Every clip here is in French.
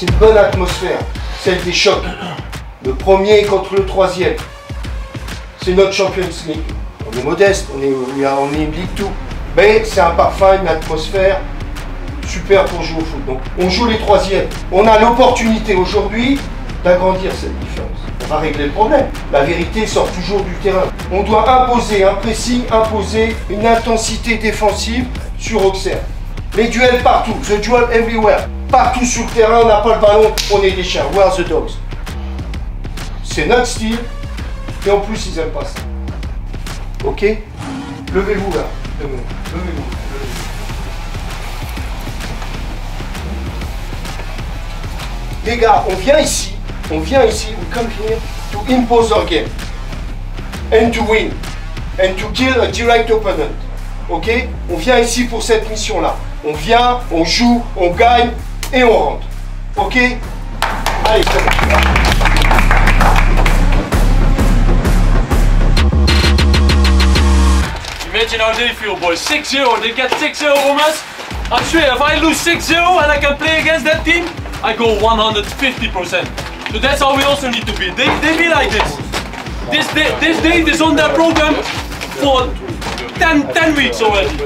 C'est une bonne atmosphère, celle des chocs. Le premier contre le troisième. C'est notre Champions League. On est modeste, on est une Ligue 2. Mais c'est un parfum, une atmosphère super pour jouer au foot. Donc on joue les troisièmes. On a l'opportunité aujourd'hui d'agrandir cette différence. On va régler le problème. La vérité sort toujours du terrain. On doit imposer un pressing, imposer une intensité défensive sur Auxerre. Les duels partout, the duel everywhere. Partout sur le terrain, on n'a pas le ballon, on est des chiens. Where are the dogs? C'est notre style, et en plus ils n'aiment pas ça. Ok? Levez-vous là. Levez-vous. Les gars, on vient ici, we come here to impose our game. And to win. And to kill a direct opponent. Ok? On vient ici pour cette mission-là. On vient, on joue, on gagne et on rentre. Ok? Allez, c'est bon. Imagine how they feel, boys. 6-0, they get 6-0 from us. I swear, if I lose 6-0 and I can play against that team, I go 150%. So that's how we also need to be. They be like this. This date is on their program for 10 weeks already.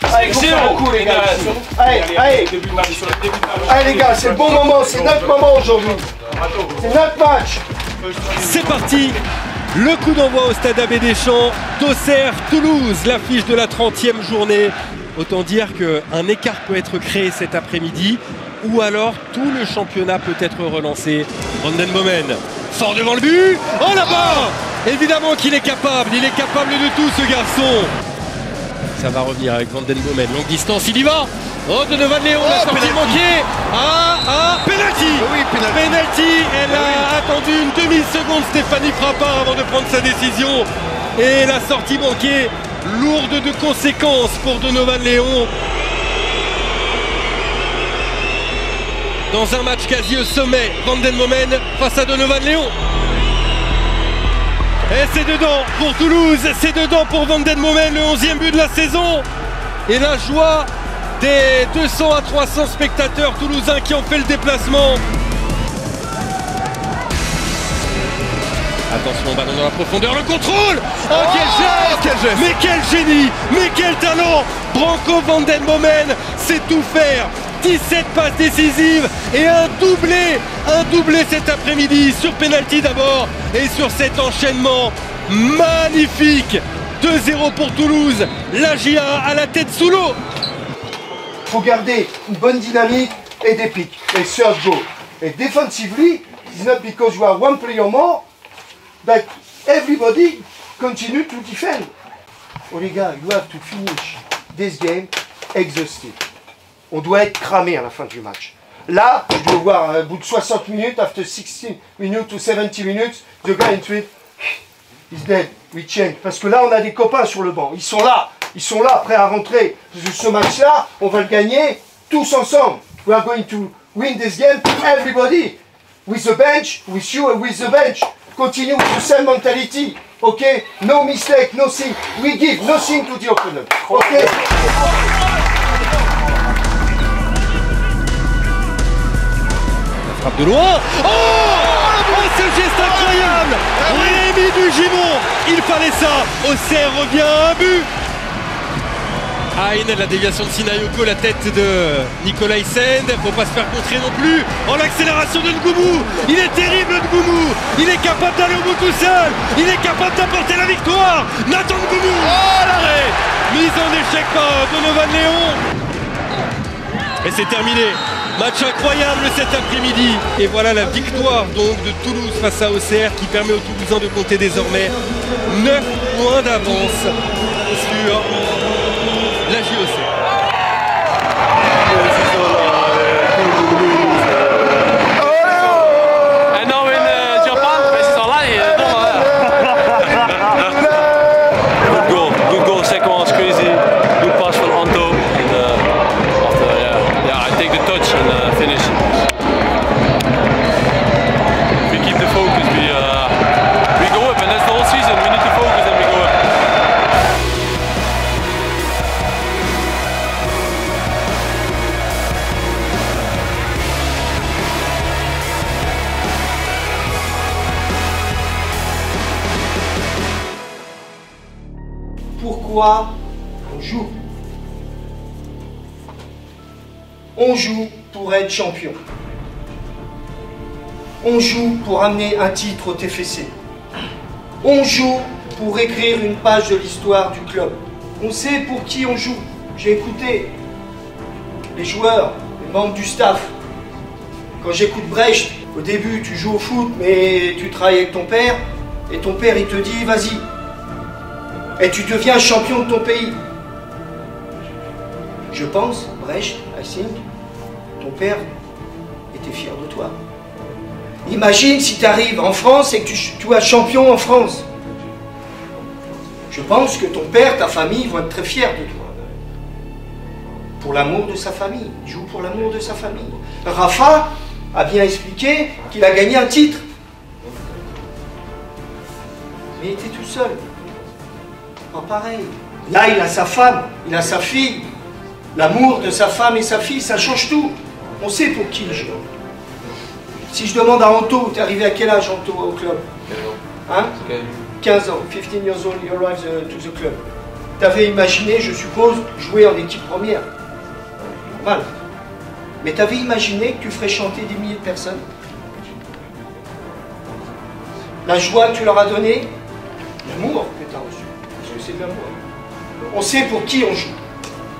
6-0 les gars. Allez les gars, c'est le bon moment, c'est notre moment aujourd'hui. C'est notre match. C'est parti. Le coup d'envoi au stade Abbé Deschamps d'Auxerre-Toulouse, l'affiche de la 30e journée. Autant dire qu'un écart peut être créé cet après-midi, ou alors tout le championnat peut être relancé. Vanden Bomen, fort devant le but. Oh là-bas! Évidemment qu'il est capable, il est capable de tout ce garçon. Ça va revenir avec Vanden Bomen, longue distance, il y va. Oh, Donovan Léon, la sortie manquée. Penalty. Oui, Penalty, elle a attendu une demi-seconde, Stéphanie Frappard, avant de prendre sa décision. Et la sortie manquée, lourde de conséquences pour Donovan Léon. Dans un match quasi au sommet, Vanden Bomen face à Donovan Léon. Et c'est dedans pour Toulouse, c'est dedans pour Vanden Bomen, le 11e but de la saison. Et la joie des 200 à 300 spectateurs toulousains qui ont fait le déplacement. Attention, ballon dans la profondeur, le contrôle. Oh, quel geste! Mais quel génie! Mais quel talent! Branco Vanden Bomen sait tout faire. 17 passes décisives et un doublé cet après-midi sur penalty d'abord et sur cet enchaînement magnifique. 2-0 pour Toulouse, la GIA à la tête sous l'eau. Il faut garder une bonne dynamique et des pics. Et third goal. Et defensively, it's not because you are one player more, but everybody continue to defend. Oh les gars, you have to finish this game exhausted. On doit être cramé à la fin du match. Là, je dois voir, au bout de 60 minutes, after 16 minutes ou 70 minutes, the guy in tweet, he's dead, we change. Parce que là, on a des copains sur le banc. Ils sont là, prêts à rentrer. Parce que ce match-là, on va le gagner tous ensemble. We are going to win this game, everybody. With the bench, with you and with the bench. Continue with the same mentality. Okay? No mistake, nothing. We give nothing to the opponent. Okay? Frappe de loin. Oh, ce geste incroyable. Rémi Dugimon. Il fallait ça. Auxerre revient à un but. Aïn, la déviation de Sinayoko, la tête de Nicolas Send. Faut pas se faire contrer non plus. Oh, l'accélération de Ngoumou. Il est terrible, Ngoumou. Il est capable d'aller au bout tout seul. Il est capable d'apporter la victoire. Nathan Ngoumou. Oh, l'arrêt. Mise en échec par Donovan Léon. Et c'est terminé. Match incroyable cet après-midi. Et voilà la victoire donc de Toulouse face à Auxerre qui permet aux Toulousains de compter désormais 9 points d'avance sur la JOC. pourquoi on joue. On joue pour être champion. On joue pour amener un titre au TFC. On joue pour écrire une page de l'histoire du club. On sait pour qui on joue. J'ai écouté les joueurs, les membres du staff. Quand j'écoute Brecht, au début tu joues au foot, mais tu travailles avec ton père, et ton père il te dit vas-y. Et tu deviens champion de ton pays. Je pense, Brecht, I think, ton père était fier de toi. Imagine si tu arrives en France et que tu es champion en France. Je pense que ton père, ta famille vont être très fiers de toi. Pour l'amour de sa famille. Il joue pour l'amour de sa famille. Rafa a bien expliqué qu'il a gagné un titre. Mais il était tout seul. Pas pareil. Là, il a sa femme, il a sa fille. L'amour de sa femme et sa fille, ça change tout. On sait pour qui il joue. Si je demande à Anto, t'es arrivé à quel âge Anto au club? Hein? 15 ans, 15 years old, you arrived to the club. T'avais imaginé, je suppose, jouer en équipe première. Normal. Mais t'avais imaginé que tu ferais chanter des milliers de personnes? La joie que tu leur as donnée, l'amour que tu as reçu. Parce que c'est de l'amour. On sait pour qui on joue.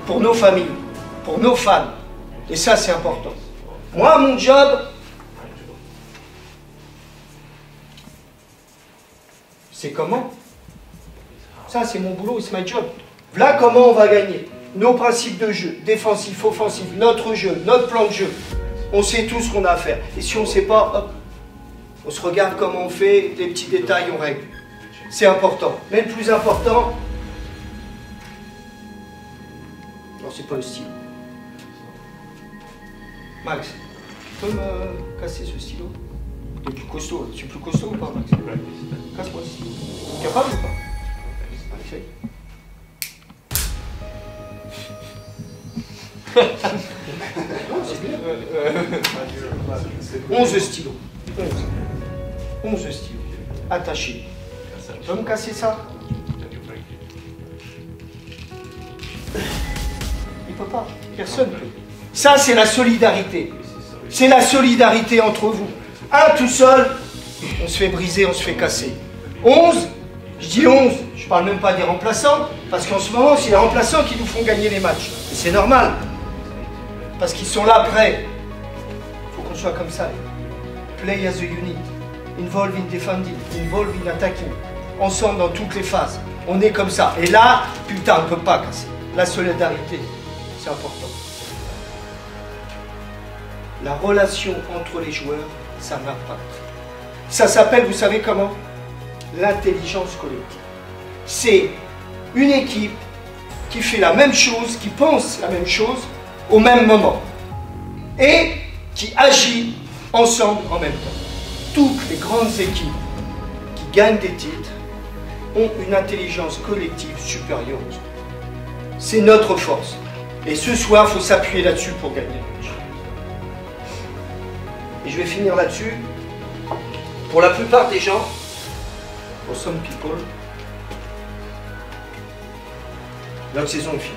Pour nos familles, pour nos fans. Et ça, c'est important. Moi, mon job, c'est comment? Ça, c'est mon boulot, c'est my job. Voilà comment on va gagner. Nos principes de jeu, défensif, offensif, notre jeu, notre plan de jeu. On sait tout ce qu'on a à faire. Et si on ne sait pas, hop, on se regarde comment on fait, des petits détails, on règle. C'est important. Mais le plus important, non, c'est pas le stylo. Max, tu peux me casser ce stylo? T'es plus costaud. Tu es plus costaud ou pas, Max? Casse-moi le stylo. Capable ou pas? Essaye. Non, c'est bien. 11 stylos. 11 stylos. Attachés. Tu peux me casser ça? Il peut pas. Personne ne peut. Ça, c'est la solidarité. C'est la solidarité entre vous. Un tout seul, on se fait briser, on se fait casser. 11, je dis 11, je ne parle même pas des remplaçants, parce qu'en ce moment, c'est les remplaçants qui nous font gagner les matchs. Et c'est normal. Parce qu'ils sont là prêts. Il faut qu'on soit comme ça. Play as a unit. Involve in defending. Involve in attacking. Ensemble dans toutes les phases. On est comme ça. Et là, putain, on ne peut pas casser. La solidarité, c'est important. La relation entre les joueurs, ça m'impacte. Ça s'appelle, vous savez comment? L'intelligence collective. C'est une équipe qui fait la même chose, qui pense la même chose au même moment et qui agit ensemble en même temps. Toutes les grandes équipes qui gagnent des titres ont une intelligence collective supérieure aux autres. C'est notre force. Et ce soir, il faut s'appuyer là-dessus pour gagner le match. Et je vais finir là-dessus. Pour la plupart des gens, for some people, notre saison est finie.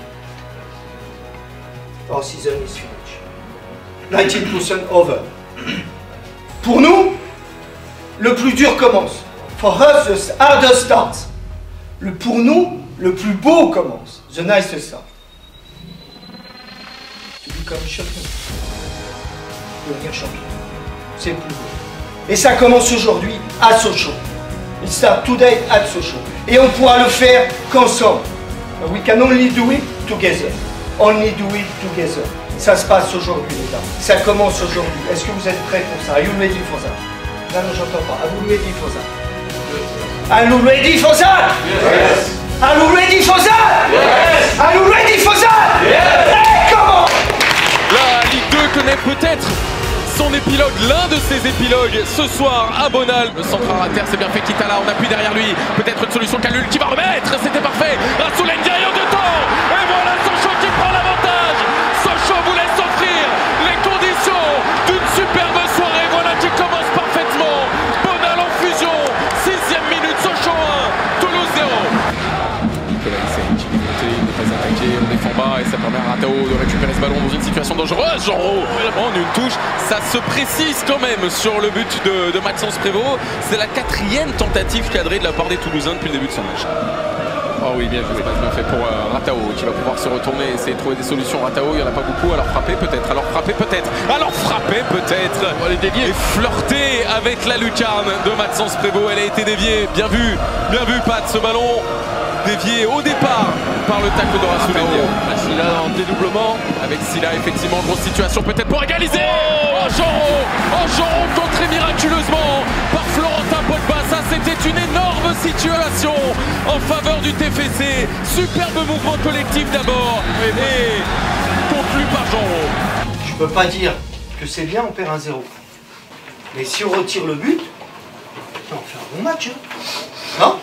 Our season is finished. 19% over. Pour nous, le plus dur commence. For us, the hardest starts. Pour nous, le plus beau commence. The nicest start. To become champion. Devenir champion. C'est le plus beau. Et ça commence aujourd'hui à Sochaux. It start today at Sochaux. Et on pourra le faire qu'ensemble. We can only do it together. Only do it together. Ça se passe aujourd'hui, les gars. Ça commence aujourd'hui. Est-ce que vous êtes prêts pour ça? Are you ready for that? Non, non, j'entends pas. Are you ready for that? Are you ready for that? Yes. Are you ready for that? Yes. Are you ready for that? Yes. Hey, come on! La Ligue 2 connaît peut-être son épilogue, l'un de ses épilogues ce soir à Bonal. Le centre à terre, c'est bien fait, Kitala, on appuie derrière lui. Peut-être une solution, Kalul qui va remettre, c'était parfait. Rassoul Ndiaye en 2 temps. Et voilà Sochaux qui prend l'avantage. Sochaux vous laisse offrir les conditions d'une superbe soirée. Voilà qui commence parfaitement. Bonal en fusion, 6e minute, Sochaux 1, Toulouse 0. Nicolas Hyssen qui veut monter, il ne pas attaquer, on défend bas et ça permet à Ratao de récupérer ce ballon dans une situation dangereuse. Jean-Ro, en une touche, ça se précise quand même sur le but de Maxence Prévost. C'est la 4e tentative cadrée de la part des Toulousains depuis le début de son match. Oh oui, bien joué. Bien fait pour Ratao qui va pouvoir se retourner et essayer de trouver des solutions. Ratao, il n'y en a pas beaucoup. Alors frapper peut-être, alors frapper peut-être, alors frapper peut-être. Elle est déviée et flirter avec la lucarne de Maxence Prévost. Elle a été déviée. Bien vu, Pat, ce ballon dévié au départ par le tacle de Rassoulendia. Silla en dédoublement. Avec Silla, effectivement, grosse situation peut-être pour égaliser. Oh, Jean-Ro contré miraculeusement par Florentin Pogba. Ça, c'était une énorme situation en faveur du TFC. Superbe mouvement collectif d'abord et conclu par Jean-Ro. Je peux pas dire que c'est bien, on perd 1-0. Mais si on retire le but, on fait un bon match. Hein? Non?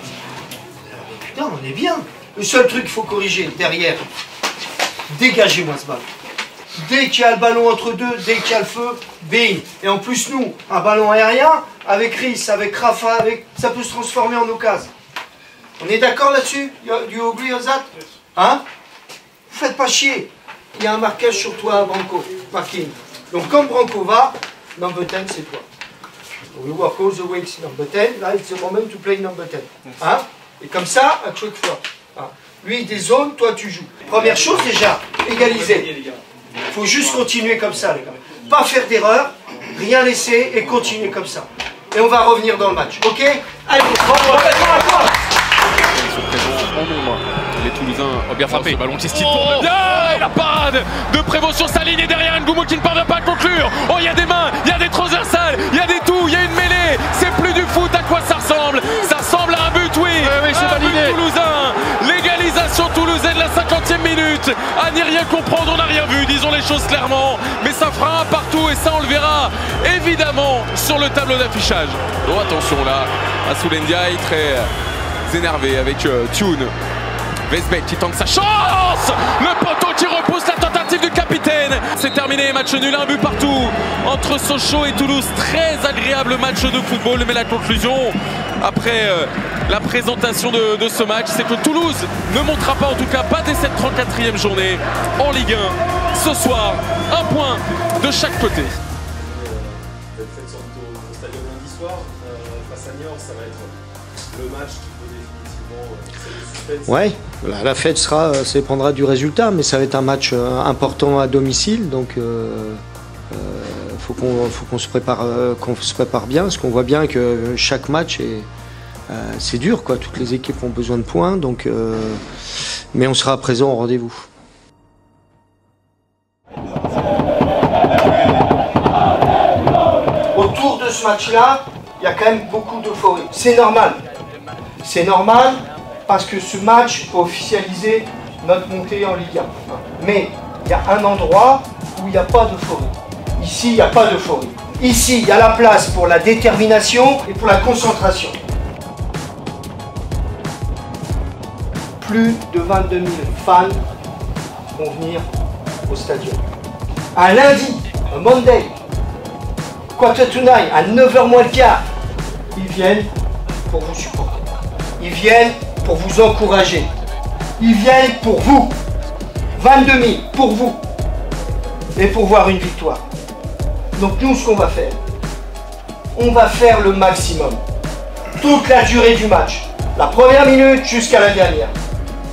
Putain, on est bien. Le seul truc qu'il faut corriger derrière, dégagez-moi ce ballon. Dès qu'il y a le ballon entre deux, dès qu'il y a le feu, bing. Et en plus, nous, un ballon aérien, avec Rhys, avec Rafa, ça peut se transformer en occasion. On est d'accord là-dessus? You agree on that? Hein? Vous faites pas chier. Il y a un marquage sur toi, Branco. Marking. Donc, comme Branco va, number 10, c'est toi. We work all the weeks, number 10. Là, it's the moment to play number 10. Hein? Et comme ça, à chaque fois. Hein? Lui, des zones, toi, tu joues. Première chose, déjà, égaliser. Il faut juste continuer comme ça, les gars. Pas faire d'erreur, rien laisser et continuer comme ça. Et on va revenir dans le match, ok? Allez, les Toulousains ont bien frappé. Ballon qui se tire pour et la parade de Prévost sur sa ligne et derrière Ngoumo qui ne parvient pas à conclure. Oh, il y a des mains, il y a des transversales, il y a des tout, il y a une mêlée. C'est plus du foot, à quoi ça ressemble? Ça ressemble à un but, oui. Un but toulousain. L'égalisation toulousaine de la 50e minute. À n'y rien comprendre, on n'a rien vu, disons les choses clairement. Mais ça fera un partout et ça on le verra évidemment sur le tableau d'affichage. Oh, attention là, Rassoulendia très énervé avec Thioune. Vesbet qui tente sa chance. Le poteau qui repousse la tentative du capitaine. C'est terminé, match nul, un but partout entre Sochaux et Toulouse. Très agréable match de football, mais la conclusion après la présentation de ce match, c'est que Toulouse ne montera pas, en tout cas pas dès cette 34e journée en Ligue 1. Ce soir, un point de chaque côté. Vous êtes fait au stadium lundi soir face à Niort, ça va être le match qui peut définitivement ouais, la fête dépendra du résultat, mais ça va être un match important à domicile, donc faut qu'on se prépare bien, parce qu'on voit bien que chaque match c'est dur, quoi. Toutes les équipes ont besoin de points, donc mais on sera présent au rendez-vous. Autour de ce match-là, il y a quand même beaucoup d'euphorie. C'est normal. C'est normal parce que ce match peut officialiser notre montée en Ligue 1. Mais il y a un endroit où il n'y a pas d'euphorie. Ici, il n'y a pas d'euphorie. Ici, il y a la place pour la détermination et pour la concentration. Plus de 22 000 fans vont venir au stadium. Un lundi, un Monday, quarter to nine, à 9h moins le quart, ils viennent pour vous supporter. Ils viennent pour vous encourager. Ils viennent pour vous. 22 000 pour vous. Et pour voir une victoire. Donc nous, ce qu'on va faire, on va faire le maximum. Toute la durée du match. La première minute jusqu'à la dernière.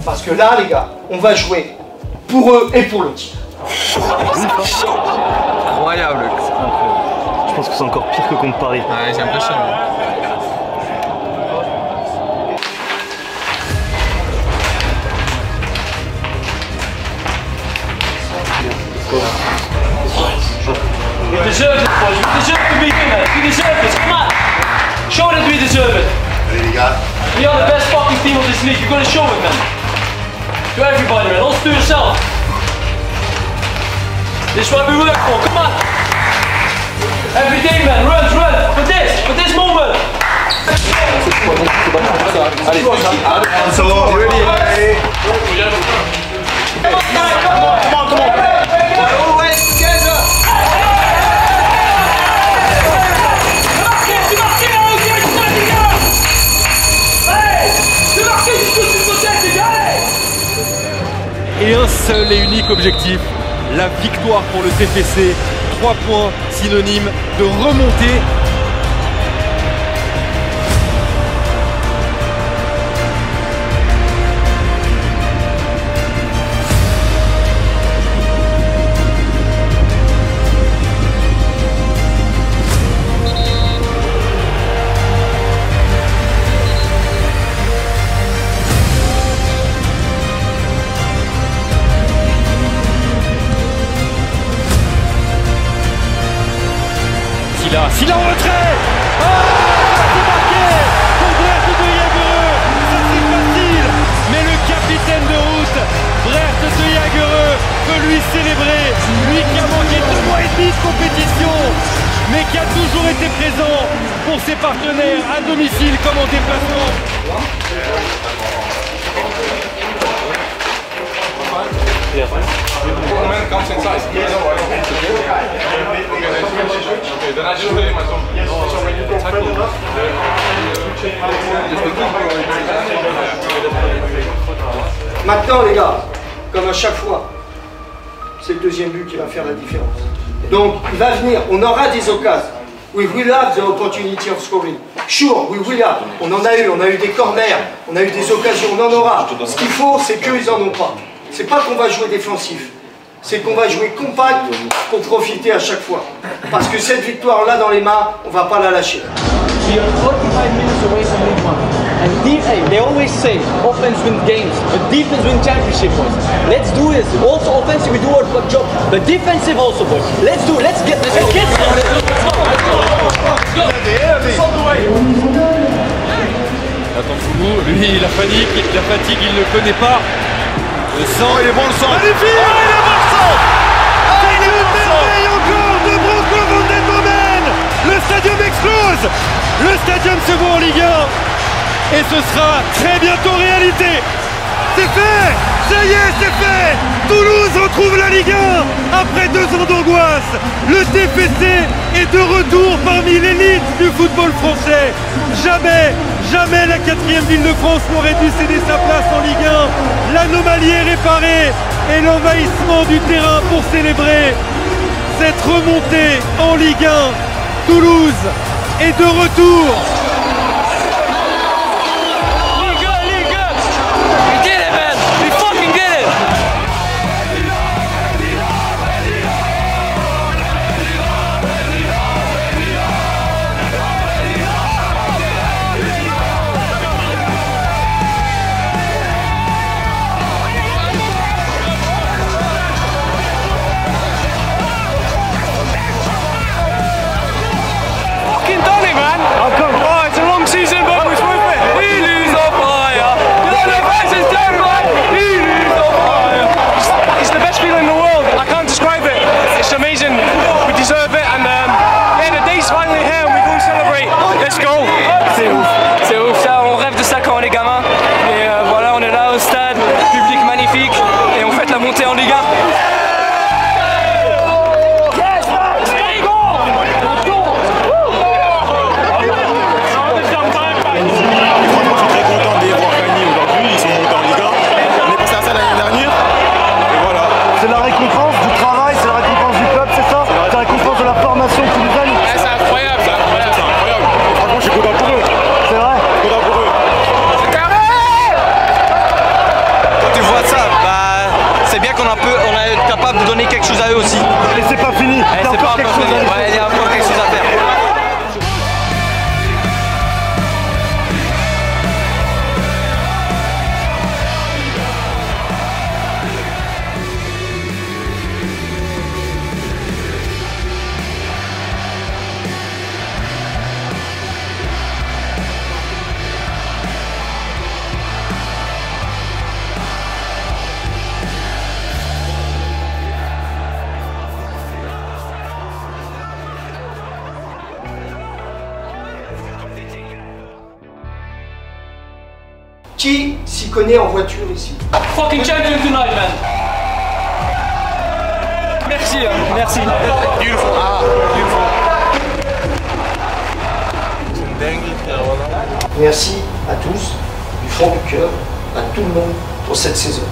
Parce que là, les gars, on va jouer pour eux et pour le titre. Incroyable. Je pense que c'est encore pire que contre Paris. Ouais, j'ai l'impression. We deserve it, boys. We deserve to be winners. We deserve this. Come on. Show that we deserve it. We are the best fucking team of this league. You're gonna show it, man. To everybody, man. Also to yourself. This is what we work for. Come on. Every day, man. Run. For this moment. Come on. Always together. Hey! C'est marqué jusqu'au 6 allez! et un seul et unique objectif, la victoire pour le TFC. 3 points synonymes de remontée. Silla en retrait. C'est marqué pour Brecht de Jagereux. Ça c'est facile. Mais le capitaine de route, Brecht de Jagereux, peut lui célébrer. Lui qui a manqué 2 mois et demi de compétition, mais qui a toujours été présent pour ses partenaires à domicile comme en déplacement. Maintenant les gars, comme à chaque fois, c'est le deuxième but qui va faire la différence. Donc il va venir, on aura des occasions. We will have the opportunity of scoring. Sure, we will have. On en a eu des corners, on a eu des occasions, on en aura. Ce qu'il faut, c'est qu'ils en ont pas. C'est pas qu'on va jouer défensif, c'est qu'on va jouer compact pour profiter à chaque fois. Parce que cette victoire-là dans les mains, on va pas la lâcher. We are 45 minutes away from League One. And they always say offense wins games, but defense wins championship boys. Let's do this. Also offensive, we do our job, but defensive also boys. Let's do it. Let's get started. Attends Koumou, lui la fatigue il ne connaît pas. Le sang, il est bon le sang. Magnifique, il est bon le sang. C'est une merveille encore de Branco van den Bomen. Le stadium explose. Le stadium se voit en Ligue 1. Et ce sera très bientôt réalité. C'est fait. Ça y est, c'est fait. Toulouse retrouve la Ligue 1 après 2 ans d'angoisse. Le TFC est de retour parmi l'élite du football français. Jamais la 4e ville de France n'aurait dû céder sa place en Ligue 1. L'anomalie est réparée et l'envahissement du terrain pour célébrer cette remontée en Ligue 1. Toulouse est de retour. C'est ouf, ça, on rêve de ça quand on est gamin. Et voilà, on est là au stade, public magnifique, et on fête la montée en Ligue 1. On est capable de donner quelque chose à eux aussi. Et c'est pas fini. Il y a encore quelque chose à faire. Qui s'y connaît en voiture ici? Fucking champion tonight, man. Merci, merci. Beautiful. Merci à tous, du fond du cœur, à tout le monde pour cette saison.